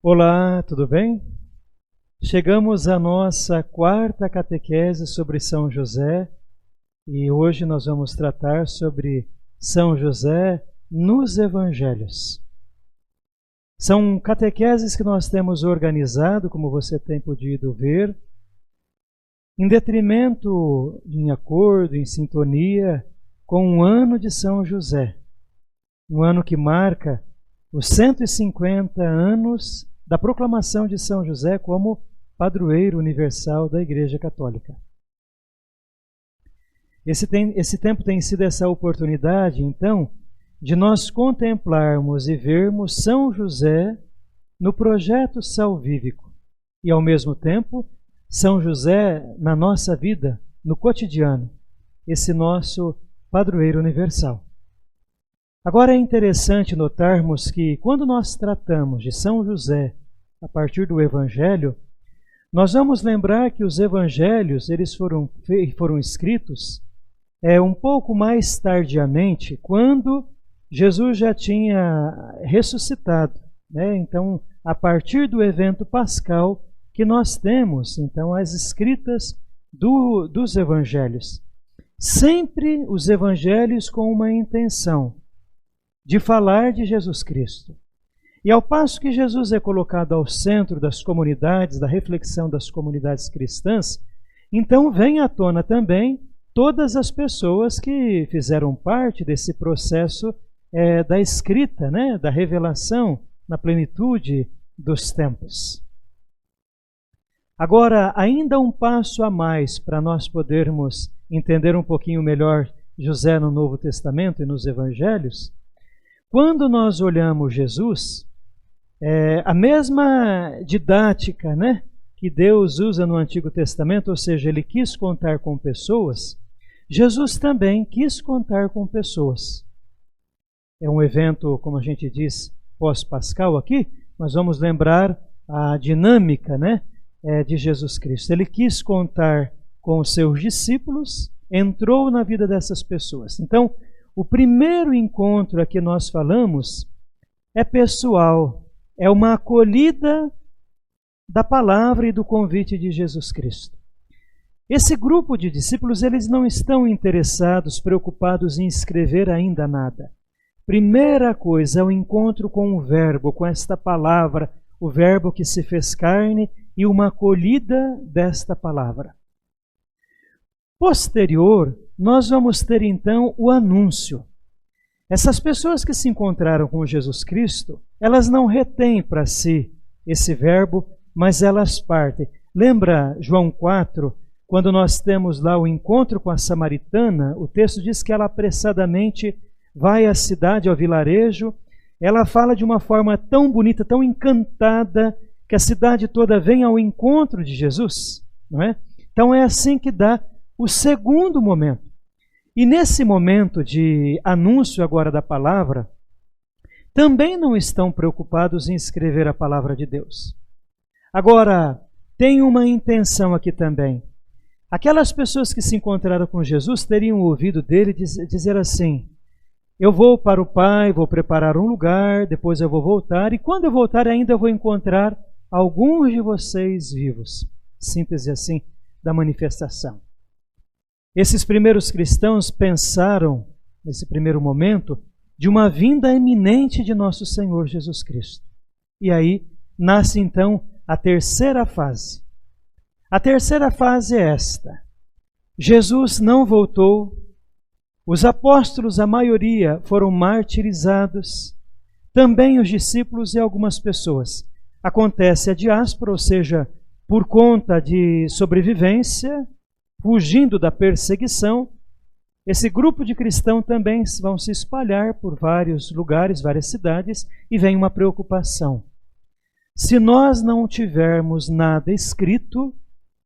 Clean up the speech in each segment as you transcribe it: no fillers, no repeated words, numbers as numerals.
Olá, tudo bem? Chegamos à nossa quarta catequese sobre São José e hoje nós vamos tratar sobre São José nos Evangelhos. São catequeses que nós temos organizado, como você tem podido ver, em detrimento, em acordo, em sintonia com o ano de São José. Um ano que marca os 150 anos da proclamação de São José como padroeiro universal da Igreja Católica. Esse tempo tem sido essa oportunidade, então, de nós contemplarmos e vermos São José no projeto salvífico e, ao mesmo tempo, São José na nossa vida, no cotidiano, esse nosso padroeiro universal. Agora é interessante notarmos que quando nós tratamos de São José a partir do Evangelho, nós vamos lembrar que os Evangelhos eles foram escritos um pouco mais tardiamente, quando Jesus já tinha ressuscitado, né? Então, a partir do evento pascal que nós temos, então, as escritas dos Evangelhos. Sempre os Evangelhos com uma intenção de falar de Jesus Cristo. E ao passo que Jesus é colocado ao centro das comunidades, da reflexão das comunidades cristãs, então vem à tona também todas as pessoas que fizeram parte desse processo da escrita, né, da revelação na plenitude dos tempos. Agora, ainda um passo a mais para nós podermos entender um pouquinho melhor José no Novo Testamento e nos Evangelhos. Quando nós olhamos Jesus, a mesma didática, né, que Deus usa no Antigo Testamento, ou seja, ele quis contar com pessoas, Jesus também quis contar com pessoas. É um evento, como a gente diz, pós-pascal aqui, mas vamos lembrar a dinâmica, né, de Jesus Cristo. Ele quis contar com os seus discípulos, entrou na vida dessas pessoas. Então, o primeiro encontro a que nós falamos é pessoal, é uma acolhida da palavra e do convite de Jesus Cristo. Esse grupo de discípulos, eles não estão interessados, preocupados em escrever ainda nada. Primeira coisa é o encontro com o Verbo, com esta palavra, o Verbo que se fez carne e uma acolhida desta palavra. Posterior, nós vamos ter então o anúncio. Essas pessoas que se encontraram com Jesus Cristo, elas não retêm para si esse verbo, mas elas partem. Lembra João 4, quando nós temos lá o encontro com a samaritana, o texto diz que ela apressadamente vai à cidade, ao vilarejo, ela fala de uma forma tão bonita, tão encantada, que a cidade toda vem ao encontro de Jesus, não é? Então é assim que dá o segundo momento. E nesse momento de anúncio agora da palavra, também não estão preocupados em escrever a palavra de Deus. Agora, tem uma intenção aqui também. Aquelas pessoas que se encontraram com Jesus teriam ouvido dele dizer assim: eu vou para o Pai, vou preparar um lugar, depois eu vou voltar, e quando eu voltar ainda eu vou encontrar alguns de vocês vivos. Síntese assim da manifestação. Esses primeiros cristãos pensaram, nesse primeiro momento, de uma vinda iminente de nosso Senhor Jesus Cristo. E aí nasce então a terceira fase. A terceira fase é esta: Jesus não voltou, os apóstolos, a maioria, foram martirizados, também os discípulos e algumas pessoas. Acontece a diáspora, ou seja, por conta de sobrevivência, fugindo da perseguição, esse grupo de cristãos também vão se espalhar por vários lugares, várias cidades, e vem uma preocupação. Se nós não tivermos nada escrito,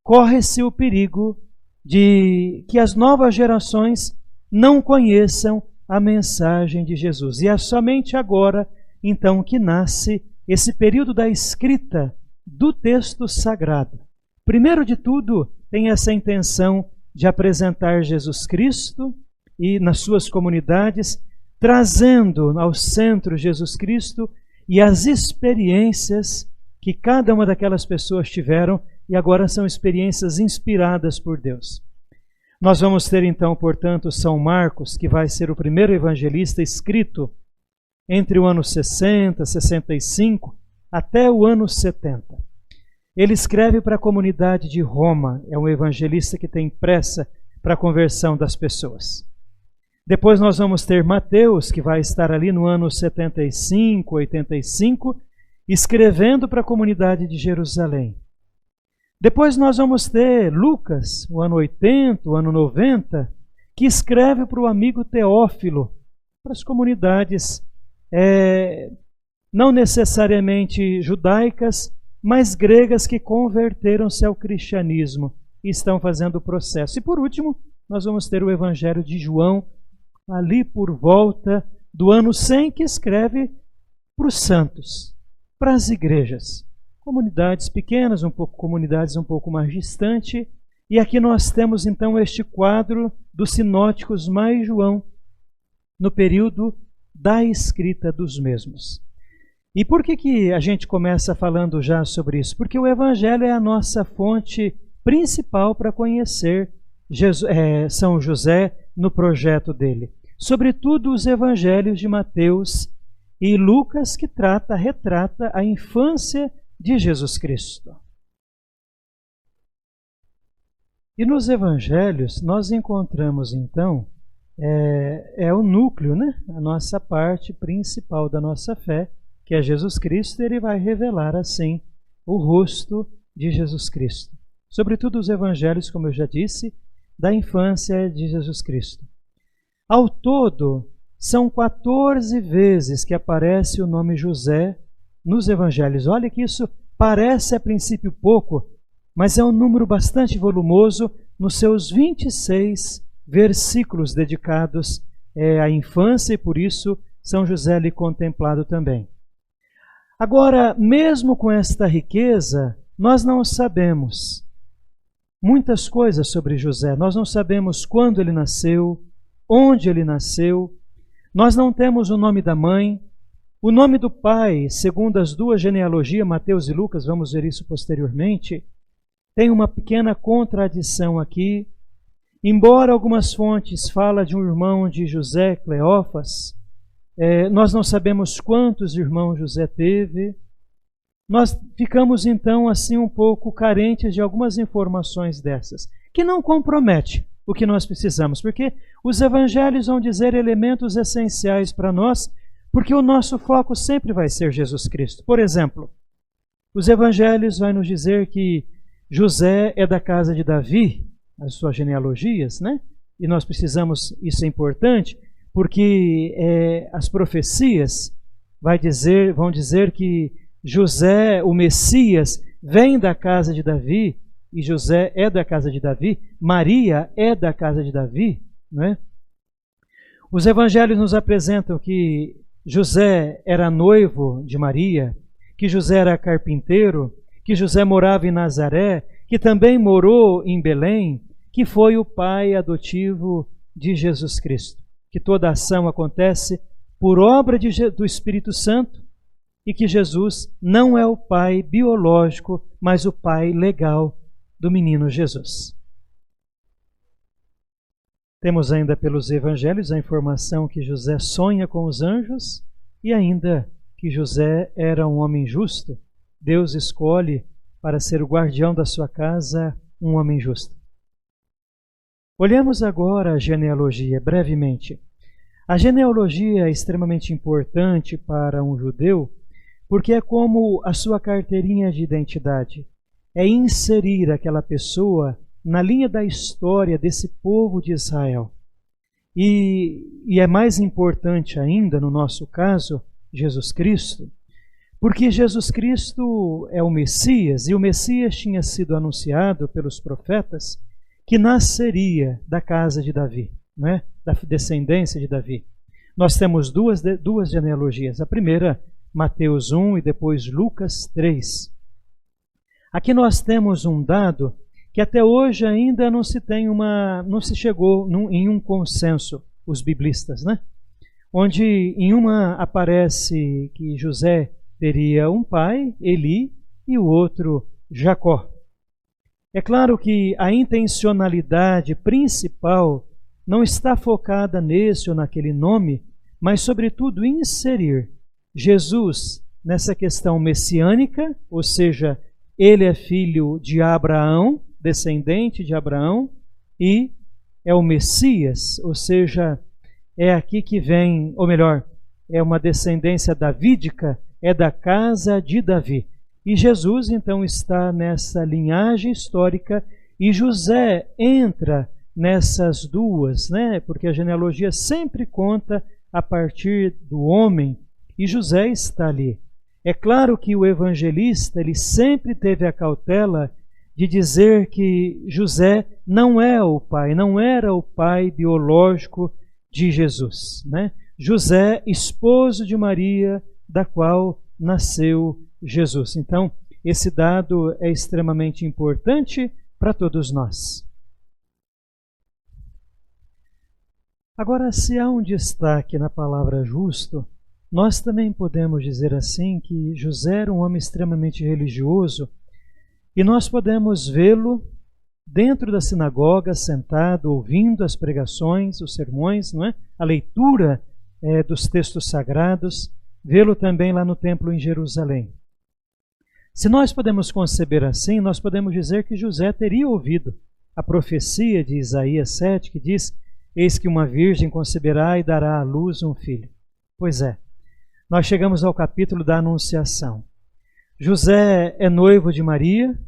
corre-se o perigo de que as novas gerações não conheçam a mensagem de Jesus. E é somente agora, então, que nasce esse período da escrita do texto sagrado. Primeiro de tudo, tem essa intenção de apresentar Jesus Cristo e nas suas comunidades, trazendo ao centro Jesus Cristo e as experiências que cada uma daquelas pessoas tiveram e agora são experiências inspiradas por Deus. Nós vamos ter então, portanto, São Marcos, que vai ser o primeiro evangelista escrito entre o ano 60, 65 até o ano 70. Ele escreve para a comunidade de Roma, é um evangelista que tem pressa para a conversão das pessoas. Depois nós vamos ter Mateus, que vai estar ali no ano 75, 85, escrevendo para a comunidade de Jerusalém. Depois nós vamos ter Lucas, o ano 80, o ano 90, que escreve para o amigo Teófilo, para as comunidades não necessariamente judaicas, mas gregas que converteram-se ao cristianismo e estão fazendo o processo. E por último, nós vamos ter o Evangelho de João, ali por volta do ano 100, que escreve para os santos, para as igrejas. Comunidades pequenas, comunidades um pouco mais distantes. E aqui nós temos então este quadro dos sinóticos mais João, no período da escrita dos mesmos. E por que a gente começa falando já sobre isso? Porque o Evangelho é a nossa fonte principal para conhecer São José no projeto dele. Sobretudo os Evangelhos de Mateus e Lucas, que retrata a infância de Jesus Cristo. E nos Evangelhos nós encontramos então o núcleo, né? A nossa parte principal da nossa fé, que é Jesus Cristo. Ele vai revelar assim o rosto de Jesus Cristo. Sobretudo os Evangelhos, como eu já disse, da infância de Jesus Cristo. Ao todo, são 14 vezes que aparece o nome José nos Evangelhos. Olha que isso parece a princípio pouco, mas é um número bastante volumoso nos seus 26 versículos dedicados à infância, e por isso São José é contemplado também. Agora, mesmo com esta riqueza, nós não sabemos muitas coisas sobre José. Nós não sabemos quando ele nasceu, onde ele nasceu. Nós não temos o nome da mãe. O nome do pai, segundo as duas genealogias, Mateus e Lucas, vamos ver isso posteriormente, tem uma pequena contradição aqui. Embora algumas fontes falem de um irmão de José, Cleófas, nós não sabemos quantos irmãos José teve. Nós ficamos então assim um pouco carentes de algumas informações dessas, que não compromete o que nós precisamos, porque os evangelhos vão dizer elementos essenciais para nós, porque o nosso foco sempre vai ser Jesus Cristo. Por exemplo, os evangelhos vão nos dizer que José é da casa de Davi, as suas genealogias, né? E nós precisamos, isso é importante, porque as profecias vão dizer que José, o Messias, vem da casa de Davi, e José é da casa de Davi, Maria é da casa de Davi, não é? Os evangelhos nos apresentam que José era noivo de Maria, que José era carpinteiro, que José morava em Nazaré, que também morou em Belém, que foi o pai adotivo de Jesus Cristo. Que toda ação acontece por obra do Espírito Santo e que Jesus não é o pai biológico, mas o pai legal do menino Jesus. Temos ainda pelos evangelhos a informação que José sonha com os anjos e ainda que José era um homem justo. Deus escolhe para ser o guardião da sua casa um homem justo. Olhemos agora a genealogia brevemente. A genealogia é extremamente importante para um judeu porque é como a sua carteirinha de identidade. É inserir aquela pessoa na linha da história desse povo de Israel. E é mais importante ainda, no nosso caso, Jesus Cristo, porque Jesus Cristo é o Messias, e o Messias tinha sido anunciado pelos profetas que nasceria da casa de Davi, né? Da descendência de Davi. Nós temos duas genealogias. A primeira, Mateus 1 e depois Lucas 3. Aqui nós temos um dado que até hoje ainda não se chegou em um consenso, os biblistas, né? Onde em uma aparece que José teria um pai, Eli, e o outro Jacó. É claro que a intencionalidade principal não está focada nesse ou naquele nome, mas, sobretudo, inserir Jesus nessa questão messiânica, ou seja, ele é filho de Abraão, descendente de Abraão, e é o Messias, ou seja, é aqui que vem, ou melhor, é uma descendência davídica, é da casa de Davi. E Jesus, então, está nessa linhagem histórica, e José entra nessas duas, né? Porque a genealogia sempre conta a partir do homem, e José está ali. É claro que o evangelista, ele sempre teve a cautela de dizer que José não é o pai, não era o pai biológico de Jesus, né? José, esposo de Maria, da qual nasceu Jesus. Então, esse dado é extremamente importante para todos nós. Agora, se há um destaque na palavra justo, nós também podemos dizer assim que José era um homem extremamente religioso, e nós podemos vê-lo dentro da sinagoga, sentado, ouvindo as pregações, os sermões, não é? A leitura dos textos sagrados, vê-lo também lá no templo em Jerusalém. Se nós podemos conceber assim, nós podemos dizer que José teria ouvido a profecia de Isaías 7, que diz: eis que uma virgem conceberá e dará à luz um filho. Pois é, nós chegamos ao capítulo da Anunciação. José é noivo de Maria,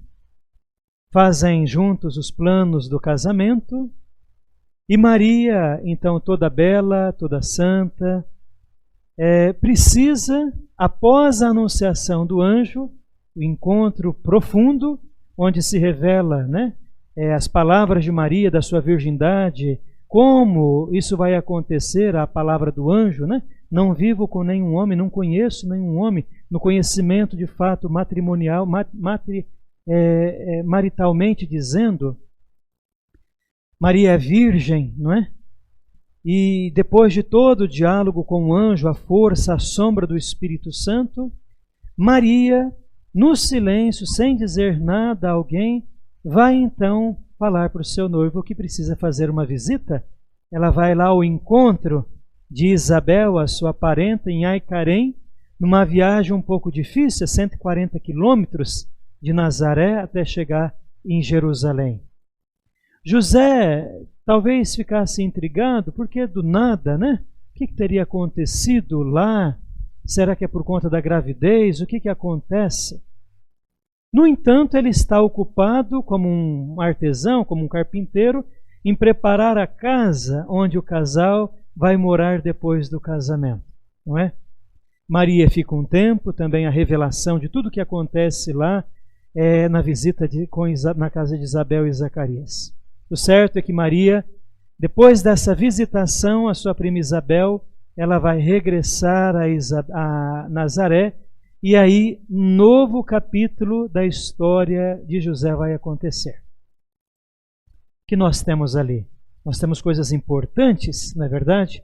fazem juntos os planos do casamento, e Maria, então toda bela, toda santa, precisa, após a anunciação do anjo, o encontro profundo, onde se revela, né, as palavras de Maria, da sua virgindade, como isso vai acontecer, a palavra do anjo, né? Não vivo com nenhum homem, não conheço nenhum homem, no conhecimento de fato matrimonial, maritalmente dizendo, Maria é virgem, não é? E depois de todo o diálogo com o anjo, a força, a sombra do Espírito Santo, Maria, no silêncio, sem dizer nada a alguém, vai então falar para o seu noivo que precisa fazer uma visita. Ela vai lá ao encontro de Isabel, a sua parenta, em Ai-Carém, numa viagem um pouco difícil, 140 quilômetros de Nazaré até chegar em Jerusalém. José talvez ficasse intrigado, porque do nada, né? O que teria acontecido lá? Será que é por conta da gravidez? O que acontece? No entanto, ele está ocupado como um artesão, como um carpinteiro, em preparar a casa onde o casal vai morar depois do casamento, não é? Maria fica um tempo, também a revelação de tudo o que acontece lá na visita na casa de Isabel e Zacarias. O certo é que Maria, depois dessa visitação, a sua prima Isabel, ela vai regressar a Nazaré, e aí novo capítulo da história de José vai acontecer. O que nós temos ali? Nós temos coisas importantes, não é verdade?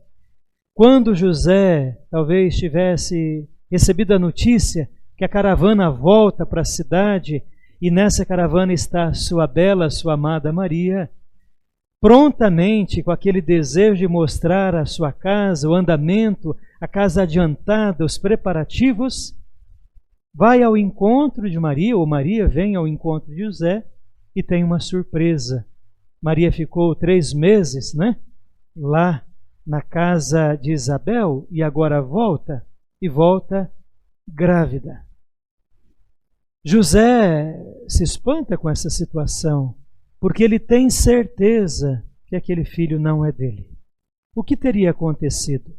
Quando José talvez tivesse recebido a notícia que a caravana volta para a cidade, e nessa caravana está sua bela, sua amada Maria, prontamente, com aquele desejo de mostrar a sua casa, o andamento, a casa adiantada, os preparativos, vai ao encontro de Maria, ou Maria vem ao encontro de José, e tem uma surpresa. Maria ficou 3 meses, né, lá na casa de Isabel, e agora volta, e volta grávida. José se espanta com essa situação, porque ele tem certeza que aquele filho não é dele. O que teria acontecido?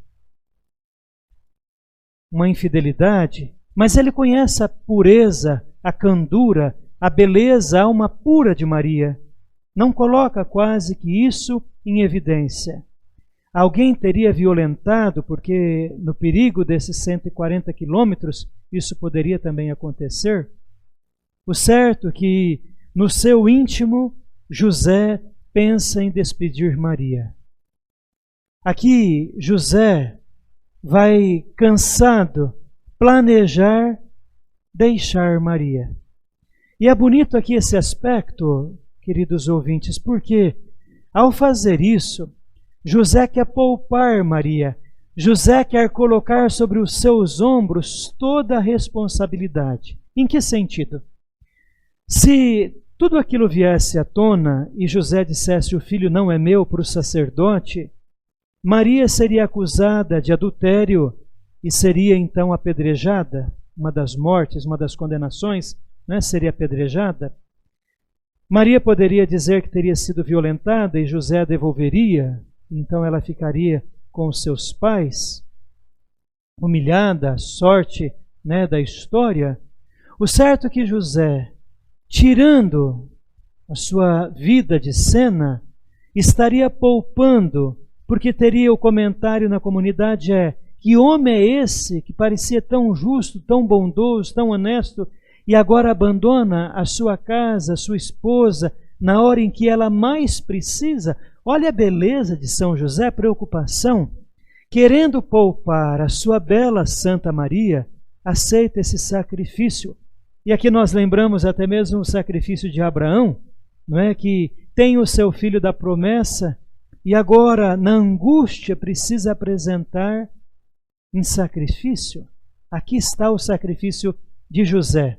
Uma infidelidade? Mas ele conhece a pureza, a candura, a beleza, a alma pura de Maria. Não coloca quase que isso em evidência. Alguém teria violentado, porque no perigo desses 140 quilômetros, isso poderia também acontecer. O certo é que no seu íntimo, José pensa em despedir Maria. Aqui, José vai, cansado, planejar deixar Maria. E é bonito aqui esse aspecto, queridos ouvintes, porque ao fazer isso, José quer poupar Maria. José quer colocar sobre os seus ombros toda a responsabilidade. Em que sentido? Se tudo aquilo viesse à tona e José dissesse o filho não é meu para o sacerdote, Maria seria acusada de adultério e seria então apedrejada. Uma das mortes, uma das condenações, né, seria apedrejada. Maria poderia dizer que teria sido violentada e José devolveria, então ela ficaria com os seus pais, humilhada, a sorte, né, da história. O certo é que José, tirando a sua vida de cena, estaria poupando, porque teria o comentário na comunidade que homem é esse que parecia tão justo, tão bondoso, tão honesto, e agora abandona a sua casa, a sua esposa, na hora em que ela mais precisa? Olha a beleza de São José, preocupação. Querendo poupar a sua bela Santa Maria, aceita esse sacrifício. E aqui nós lembramos até mesmo o sacrifício de Abraão, não é? Que tem o seu filho da promessa e agora, na angústia, precisa apresentar em sacrifício. Aqui está o sacrifício de José.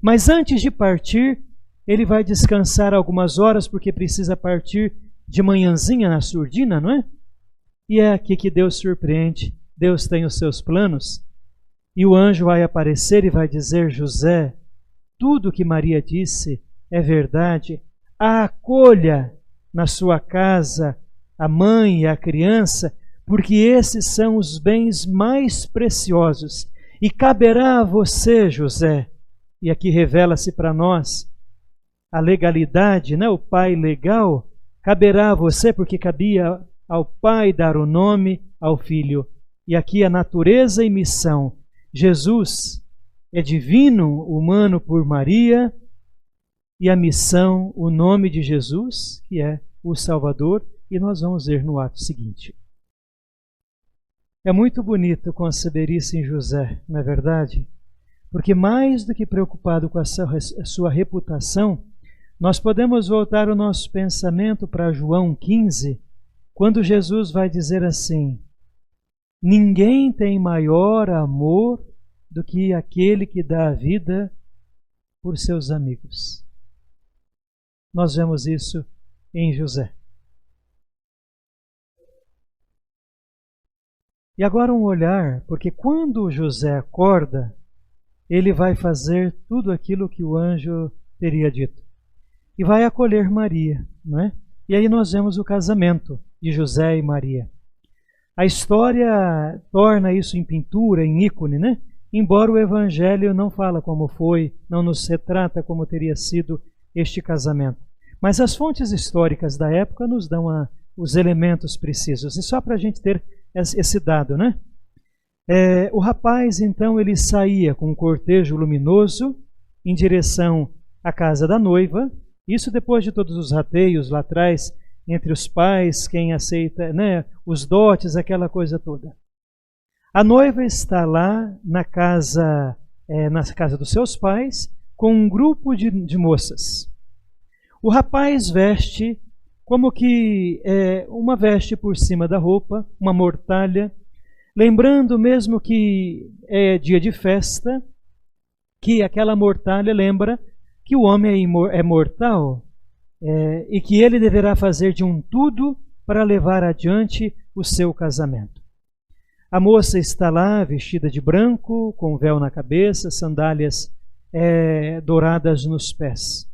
Mas antes de partir, ele vai descansar algumas horas, porque precisa partir de manhãzinha na surdina, não é? E é aqui que Deus surpreende. Deus tem os seus planos. E o anjo vai aparecer e vai dizer: José, tudo que Maria disse é verdade. A acolha na sua casa a mãe e a criança, porque esses são os bens mais preciosos. E caberá a você, José. E aqui revela-se para nós a legalidade, né? O pai legal. Caberá a você, porque cabia ao pai dar o nome ao filho. E aqui a natureza e missão. Jesus é divino, humano por Maria, e a missão, o nome de Jesus, que é o Salvador, e nós vamos ver no ato seguinte. É muito bonito conceber isso em José, não é verdade? Porque mais do que preocupado com a sua reputação, nós podemos voltar o nosso pensamento para João 15, quando Jesus vai dizer assim: ninguém tem maior amor do que aquele que dá a vida por seus amigos. Nós vemos isso em José. E agora um olhar, porque quando José acorda, ele vai fazer tudo aquilo que o anjo teria dito. E vai acolher Maria, não é? E aí nós vemos o casamento de José e Maria. A história torna isso em pintura, em ícone, né? Embora o Evangelho não fala como foi, não nos retrata como teria sido este casamento. Mas as fontes históricas da época nos dão os elementos precisos. E só para a gente ter esse dado, né? O rapaz, então, ele saía com um cortejo luminoso em direção à casa da noiva. Isso depois de todos os rateios lá atrás, entre os pais, quem aceita, né, os dotes, aquela coisa toda. A noiva está lá na casa dos seus pais, com um grupo de moças. O rapaz veste como que uma veste por cima da roupa, uma mortalha, lembrando mesmo que é dia de festa, que aquela mortalha lembra que o homem é mortal e que ele deverá fazer de um tudo para levar adiante o seu casamento. A moça está lá vestida de branco, com véu na cabeça, sandálias douradas nos pés.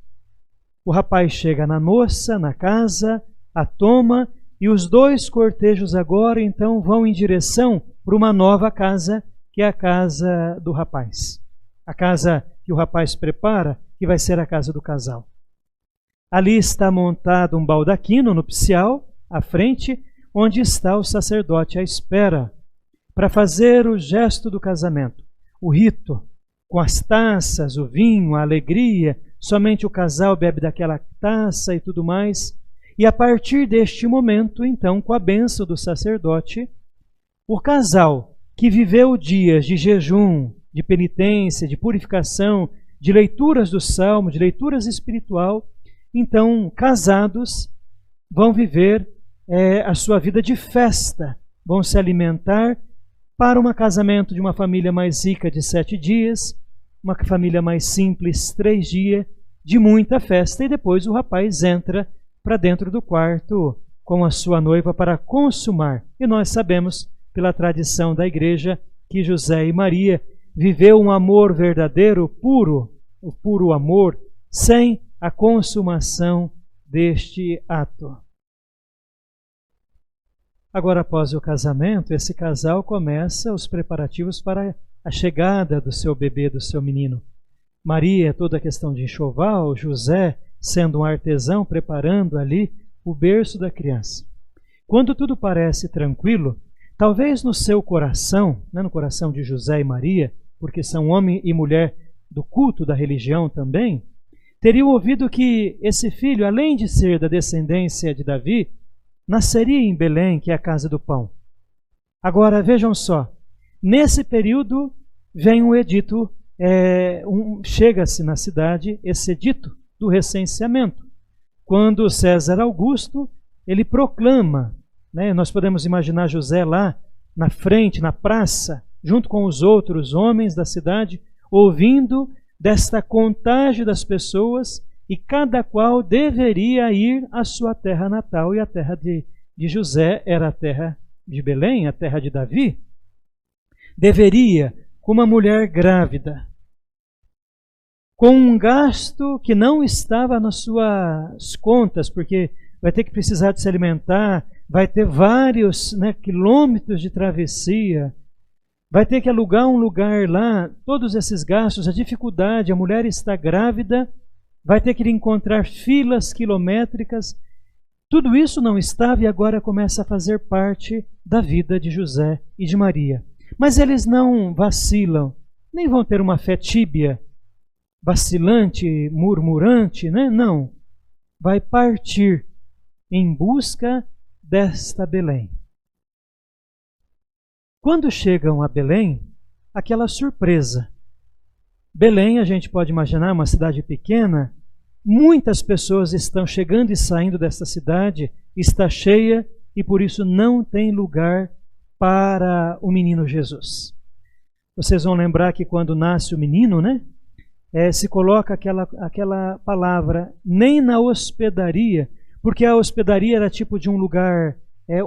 O rapaz chega na moça, na casa, a toma, e os dois cortejos agora então vão em direção para uma nova casa, que é a casa do rapaz. A casa que o rapaz prepara, que vai ser a casa do casal. Ali está montado um baldaquino nupcial, à frente, onde está o sacerdote à espera, para fazer o gesto do casamento, o rito, com as taças, o vinho, a alegria. Somente o casal bebe daquela taça e tudo mais. E a partir deste momento, então, com a bênção do sacerdote, o casal que viveu dias de jejum, de penitência, de purificação, de leituras do Salmo, de leituras espiritual. Então, casados vão viver a sua vida de festa, vão se alimentar para um casamento de uma família mais rica de 7 dias, uma família mais simples 3 dias, de muita festa, e depois o rapaz entra para dentro do quarto com a sua noiva para consumar. E nós sabemos, pela tradição da igreja, que José e Maria viveu um amor verdadeiro, puro, o puro amor, sem a consumação deste ato. Agora, após o casamento, esse casal começa os preparativos para a chegada do seu bebê, do seu menino. Maria, toda a questão de enxoval, José, sendo um artesão, preparando ali o berço da criança. Quando tudo parece tranquilo, talvez no seu coração, no coração de José e Maria, porque são homem e mulher do culto da religião também, teriam ouvido que esse filho, além de ser da descendência de Davi, nasceria em Belém, que é a casa do pão. Agora, vejam só, nesse período vem um edito, chega-se na cidade esse edito do recenseamento. Quando César Augusto, ele proclama, nós podemos imaginar José lá na frente, na praça, junto com os outros homens da cidade, ouvindo desta contagem das pessoas, e cada qual deveria ir à sua terra natal, e a terra de José era a terra de Belém, a terra de Davi. Deveria, com uma mulher grávida, com um gasto que não estava nas suas contas, porque vai ter que precisar de se alimentar, vai ter vários quilômetros de travessia, vai ter que alugar um lugar lá, todos esses gastos, a dificuldade, a mulher está grávida, vai ter que encontrar filas quilométricas. Tudo isso não estava e agora começa a fazer parte da vida de José e de Maria. Mas eles não vacilam, nem vão ter uma fé tíbia, vacilante, murmurante, não. Vai partir em busca desta Belém. Quando chegam a Belém, aquela surpresa. Belém, a gente pode imaginar, uma cidade pequena, muitas pessoas estão chegando e saindo dessa cidade, está cheia e por isso não tem lugar para o menino Jesus. Vocês vão lembrar que quando nasce o menino, se coloca aquela palavra, nem na hospedaria, porque a hospedaria era tipo de um lugar,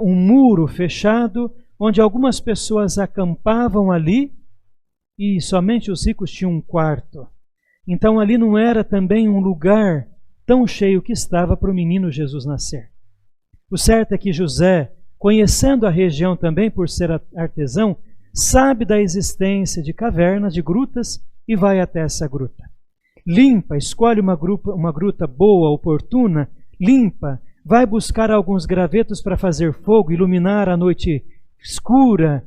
um muro fechado, onde algumas pessoas acampavam ali, e somente os ricos tinham um quarto. Então ali não era também um lugar tão cheio que estava para o menino Jesus nascer. O certo é que José, conhecendo a região também por ser artesão, sabe da existência de cavernas, de grutas, e vai até essa gruta. Limpa, escolhe uma gruta boa, oportuna, limpa, vai buscar alguns gravetos para fazer fogo, iluminar a noite escura,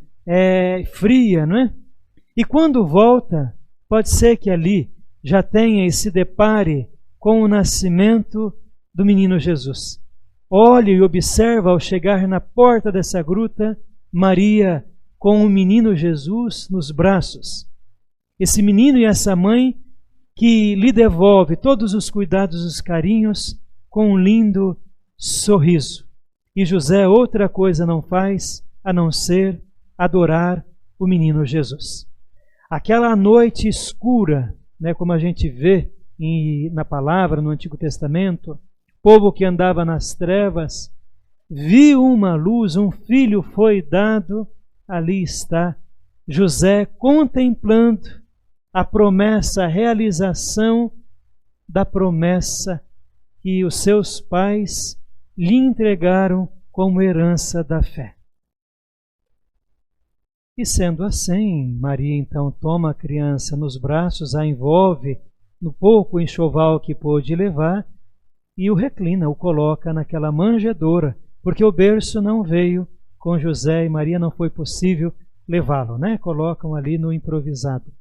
fria, não é? E quando volta, pode ser que ali já tenha e se depare com o nascimento do menino Jesus. Olha e observa ao chegar na porta dessa gruta, Maria com o menino Jesus nos braços. Esse menino e essa mãe que lhe devolve todos os cuidados e os carinhos com um lindo sorriso. E José outra coisa não faz a não ser adorar o menino Jesus. Aquela noite escura, como a gente vê na palavra, no Antigo Testamento, povo que andava nas trevas, viu uma luz, um filho foi dado, ali está José contemplando a promessa, a realização da promessa que os seus pais lhe entregaram como herança da fé. E sendo assim, Maria então toma a criança nos braços, a envolve no pouco enxoval que pôde levar e o reclina, o coloca naquela manjedoura, porque o berço não veio com José e Maria, não foi possível levá-lo, Colocam ali no improvisado.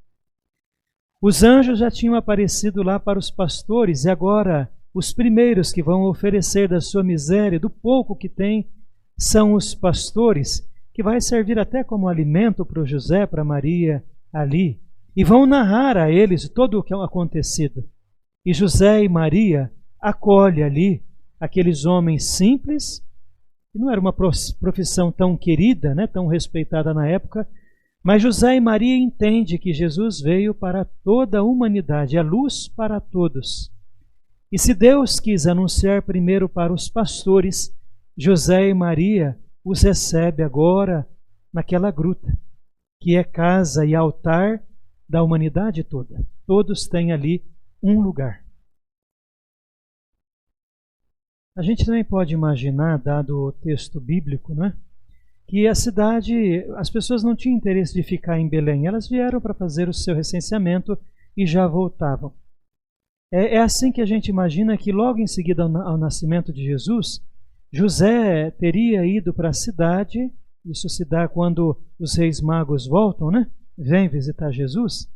Os anjos já tinham aparecido lá para os pastores e agora os primeiros que vão oferecer da sua miséria, do pouco que tem, são os pastores, que vai servir até como alimento para o José, para Maria ali. e vão narrar a eles todo o que é acontecido. E José e Maria acolhem ali aqueles homens simples, que não era uma profissão tão querida, né, tão respeitada na época, mas José e Maria entendem que Jesus veio para toda a humanidade, a luz para todos. E se Deus quis anunciar primeiro para os pastores, José e Maria os recebe agora naquela gruta, que é casa e altar da humanidade toda. Todos têm ali um lugar. A gente também pode imaginar, dado o texto bíblico, né, que a cidade, as pessoas não tinham interesse de ficar em Belém, elas vieram para fazer o seu recenseamento e já voltavam. É assim que a gente imagina que logo em seguida ao nascimento de Jesus, José teria ido para a cidade, isso se dá quando os reis magos voltam, né? Vêm visitar Jesus,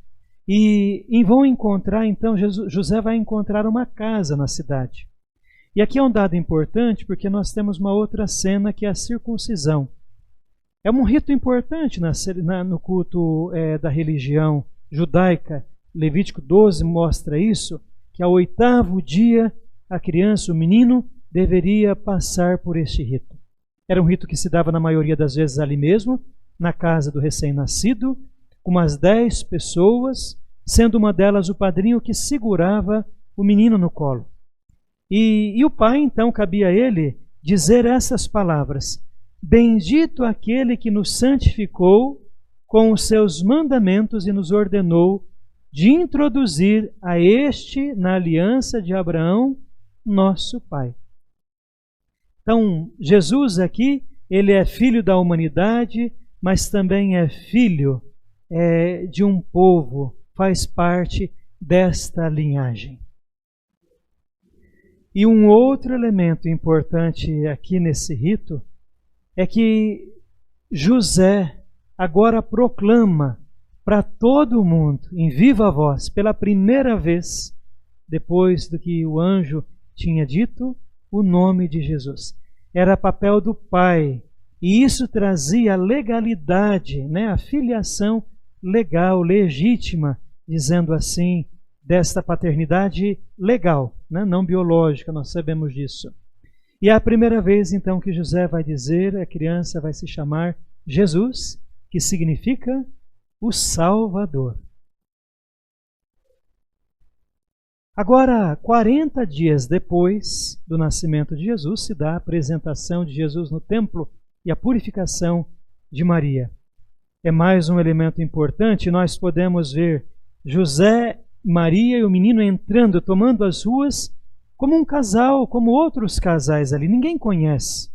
e vão encontrar, então, José vai encontrar uma casa na cidade. E aqui é um dado importante, porque nós temos uma outra cena que é a circuncisão. É um rito importante no culto da religião judaica. Levítico 12 mostra isso, que ao 8º dia a criança, o menino, deveria passar por este rito. Era um rito que se dava na maioria das vezes ali mesmo, na casa do recém-nascido, com umas 10 pessoas, sendo uma delas o padrinho que segurava o menino no colo. E o pai, então, cabia a ele dizer essas palavras: bendito aquele que nos santificou com os seus mandamentos e nos ordenou de introduzir a este na aliança de Abraão, nosso pai. Então, Jesus aqui, ele é filho da humanidade, mas também é filho de um povo, faz parte desta linhagem. E um outro elemento importante aqui nesse rito é que José agora proclama para todo o mundo, em viva voz, pela primeira vez, depois do que o anjo tinha dito, o nome de Jesus. Era papel do pai, e isso trazia a legalidade, né, a filiação legal, legítima, dizendo assim, desta paternidade legal, né, não biológica, nós sabemos disso. E é a primeira vez, então, que José vai dizer, a criança vai se chamar Jesus, que significa o Salvador. Agora, 40 dias depois do nascimento de Jesus, se dá a apresentação de Jesus no templo e a purificação de Maria. É mais um elemento importante, nós podemos ver José, Maria e o menino entrando, tomando as ruas, como um casal, como outros casais ali, ninguém conhece.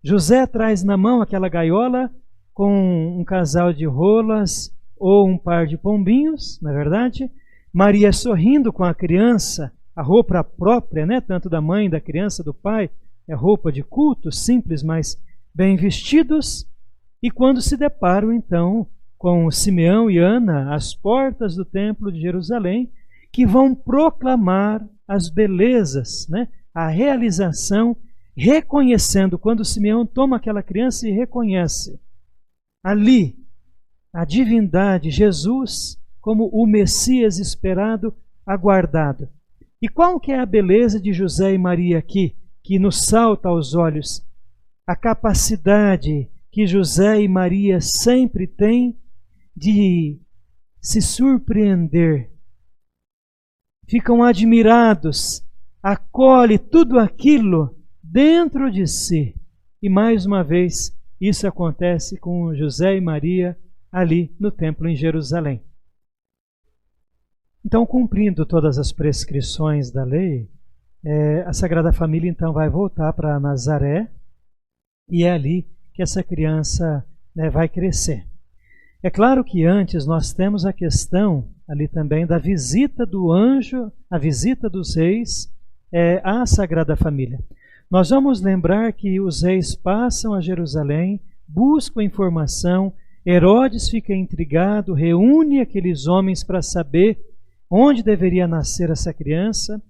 José traz na mão aquela gaiola com um casal de rolas ou um par de pombinhos, na verdade. Maria sorrindo com a criança, a roupa própria, né, tanto da mãe, da criança, do pai, é roupa de culto, simples, mas bem vestidos. E quando se deparam, então, com Simeão e Ana, às portas do templo de Jerusalém, que vão proclamar as belezas, né, a realização, reconhecendo, quando Simeão toma aquela criança e reconhece ali a divindade, Jesus, como o Messias esperado, aguardado. E qual que é a beleza de José e Maria aqui, que nos salta aos olhos? A capacidade que José e Maria sempre têm de se surpreender. Ficam admirados, acolhe tudo aquilo dentro de si. E mais uma vez, isso acontece com José e Maria ali no templo em Jerusalém. Então, cumprindo todas as prescrições da lei, a Sagrada Família então vai voltar para Nazaré e é ali que essa criança, né, vai crescer. É claro que antes nós temos a questão ali também da visita do anjo, a visita dos reis à Sagrada Família. Nós vamos lembrar que os reis passam a Jerusalém, buscam informação, Herodes fica intrigado, reúne aqueles homens para saber onde deveria nascer essa criança,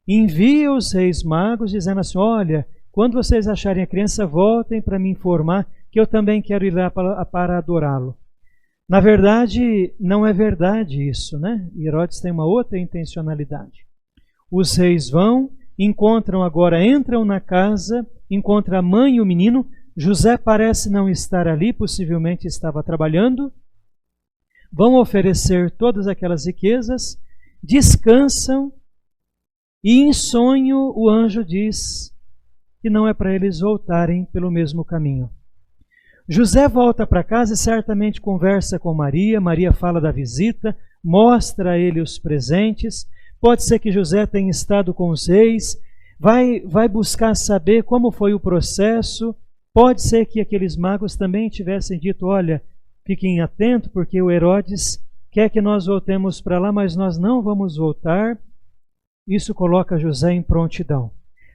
envia os reis magos dizendo assim: olha, quando vocês acharem a criança, voltem para me informar que eu também quero ir lá para adorá-lo. Na verdade, não é verdade isso, né? Herodes tem uma outra intencionalidade. Os reis vão, entram na casa, encontram a mãe e o menino. José parece não estar ali, possivelmente estava trabalhando. Vão oferecer todas aquelas riquezas, descansam e em sonho o anjo diz que não é para eles voltarem pelo mesmo caminho. José volta para casa e certamente conversa com Maria. Maria fala da visita, mostra a ele os presentes. Pode ser que José tenha estado com os reis, vai buscar saber como foi o processo. Pode ser que aqueles magos também tivessem dito, olha, fiquem atentos, porque o Herodes quer que nós voltemos para lá, mas nós não vamos voltar. Isso coloca José em prontidão.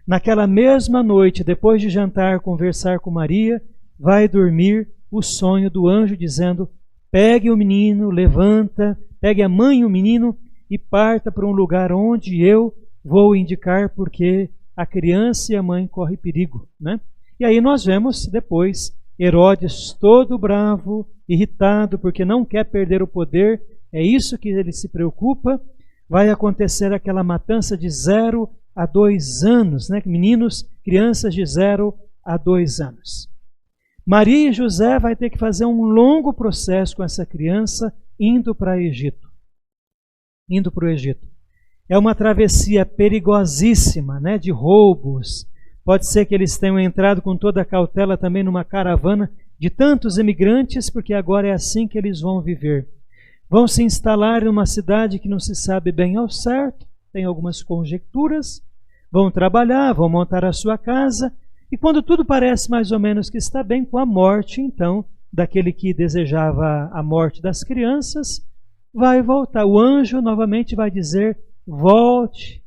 Naquela mesma noite, depois de jantar, conversar com Maria, vai dormir o sonho do anjo dizendo, pegue o menino, levanta, pegue a mãe e o menino e parta para um lugar onde eu vou indicar, porque a criança e a mãe correm perigo, né? E aí nós vemos depois Herodes todo bravo, irritado, porque não quer perder o poder, é isso que ele se preocupa. Vai acontecer aquela matança de 0 a 2 anos, né? Meninos, crianças de 0 a 2 anos. Maria e José vai ter que fazer um longo processo com essa criança indo para o Egito. É uma travessia perigosíssima, né? De roubos. Pode ser que eles tenham entrado com toda a cautela também numa caravana de tantos imigrantes, porque agora é assim que eles vão viver. Vão se instalar numa cidade que não se sabe bem ao certo, tem algumas conjecturas, vão trabalhar, vão montar a sua casa, e quando tudo parece mais ou menos que está bem, com a morte, então, daquele que desejava a morte das crianças, vai voltar. O anjo novamente vai dizer, volte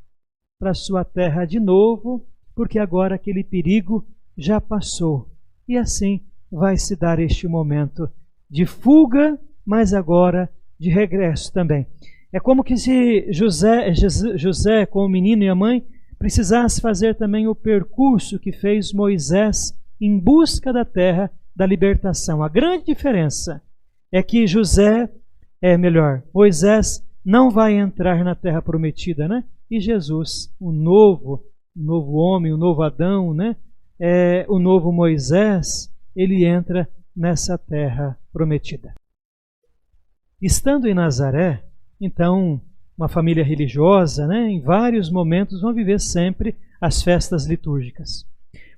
para sua terra de novo, porque agora aquele perigo já passou. E assim vai se dar este momento de fuga, mas agora de regresso também. É como que se José com o menino e a mãe precisasse fazer também o percurso que fez Moisés em busca da terra da libertação. A grande diferença é que Moisés não vai entrar na terra prometida, né? E Jesus, o novo homem, o novo Adão, né? O novo Moisés, ele entra nessa terra prometida. Estando em Nazaré, então, uma família religiosa, né, em vários momentos vão viver sempre as festas litúrgicas.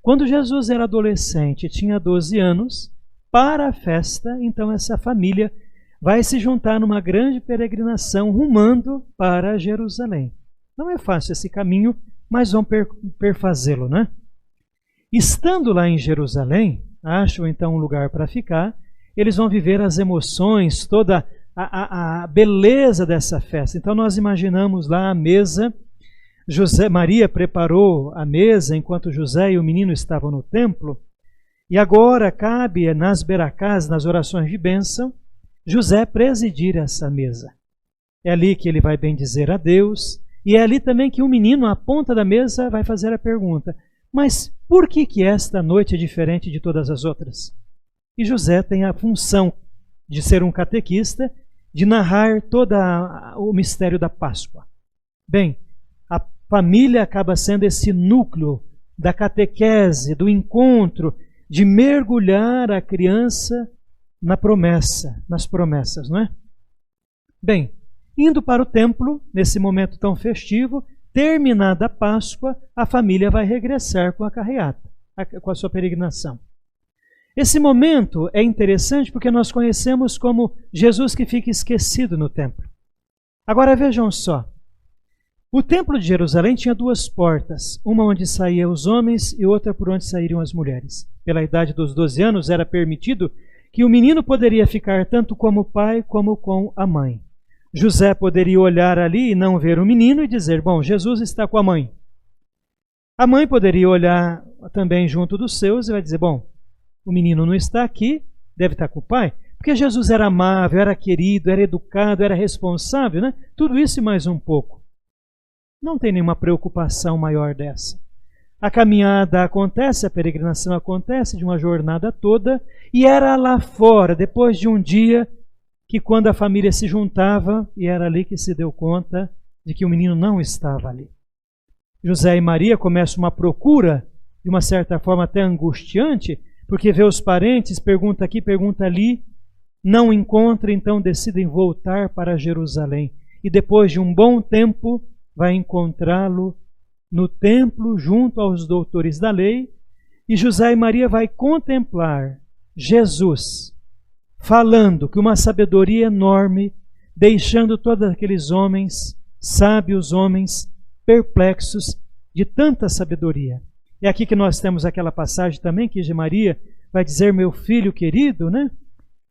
Quando Jesus era adolescente, tinha 12 anos, para a festa, então essa família vai se juntar numa grande peregrinação rumando para Jerusalém. Não é fácil esse caminho, mas vão perfazê-lo, né? Estando lá em Jerusalém, acham então um lugar para ficar, eles vão viver as emoções, toda a beleza dessa festa. Então nós imaginamos lá a mesa, Maria preparou a mesa enquanto José e o menino estavam no templo, e agora cabe nas beracás, nas orações de bênção, José presidir essa mesa. É ali que ele vai bendizer a Deus, e é ali também que o menino, à ponta da mesa, vai fazer a pergunta, mas por que esta noite é diferente de todas as outras? E José tem a função de ser um catequista, de narrar todo o mistério da Páscoa. Bem, a família acaba sendo esse núcleo da catequese, do encontro, de mergulhar a criança nas promessas, não é? Bem, indo para o templo, nesse momento tão festivo, terminada a Páscoa, a família vai regressar com a carreata, com a sua peregrinação. Esse momento é interessante porque nós conhecemos como Jesus que fica esquecido no templo. Agora vejam só, o templo de Jerusalém tinha 2 portas, uma onde saíam os homens e outra por onde sairiam as mulheres. Pela idade dos 12 anos era permitido que o menino poderia ficar tanto como o pai como com a mãe. José poderia olhar ali e não ver o menino e dizer, bom, Jesus está com a mãe. A mãe poderia olhar também junto dos seus e vai dizer, bom, o menino não está aqui, deve estar com o pai, porque Jesus era amável, era querido, era educado, era responsável, né? Tudo isso e mais um pouco. Não tem nenhuma preocupação maior dessa. A caminhada acontece, a peregrinação acontece de uma jornada toda, e era lá fora, depois de um dia que quando a família se juntava, e era ali que se deu conta de que o menino não estava ali. José e Maria começam uma procura, de uma certa forma até angustiante, porque vê os parentes, pergunta aqui, pergunta ali, não encontra, então decidem voltar para Jerusalém. E depois de um bom tempo, vai encontrá-lo no templo, junto aos doutores da lei, e José e Maria vai contemplar Jesus, falando que uma sabedoria enorme, deixando todos aqueles homens, sábios homens, perplexos de tanta sabedoria. É aqui que nós temos aquela passagem também que de Maria vai dizer, meu filho querido, né?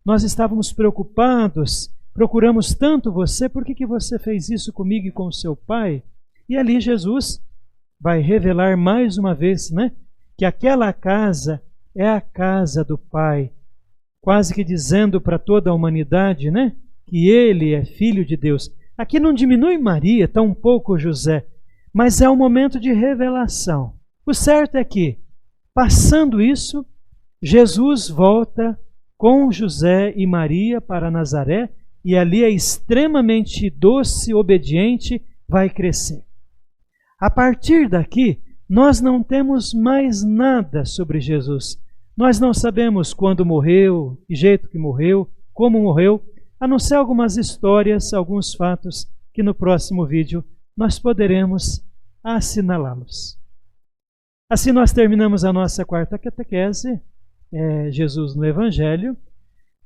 Nós estávamos preocupados, procuramos tanto você, por que você fez isso comigo e com o seu pai? E ali Jesus vai revelar mais uma vez, né? Que aquela casa é a casa do Pai, quase que dizendo para toda a humanidade, né? Que ele é filho de Deus. Aqui não diminui Maria, tampouco José, mas é um momento de revelação. O certo é que, passando isso, Jesus volta com José e Maria para Nazaré e ali é extremamente doce, obediente, vai crescer. A partir daqui, nós não temos mais nada sobre Jesus. Nós não sabemos quando morreu, que jeito que morreu, como morreu, a não ser algumas histórias, alguns fatos que no próximo vídeo nós poderemos assinalá-los. Assim nós terminamos a nossa quarta catequese, Jesus no Evangelho.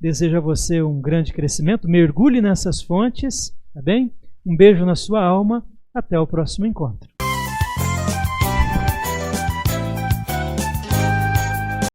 Desejo a você um grande crescimento, mergulhe nessas fontes, tá bem? Um beijo na sua alma, até o próximo encontro.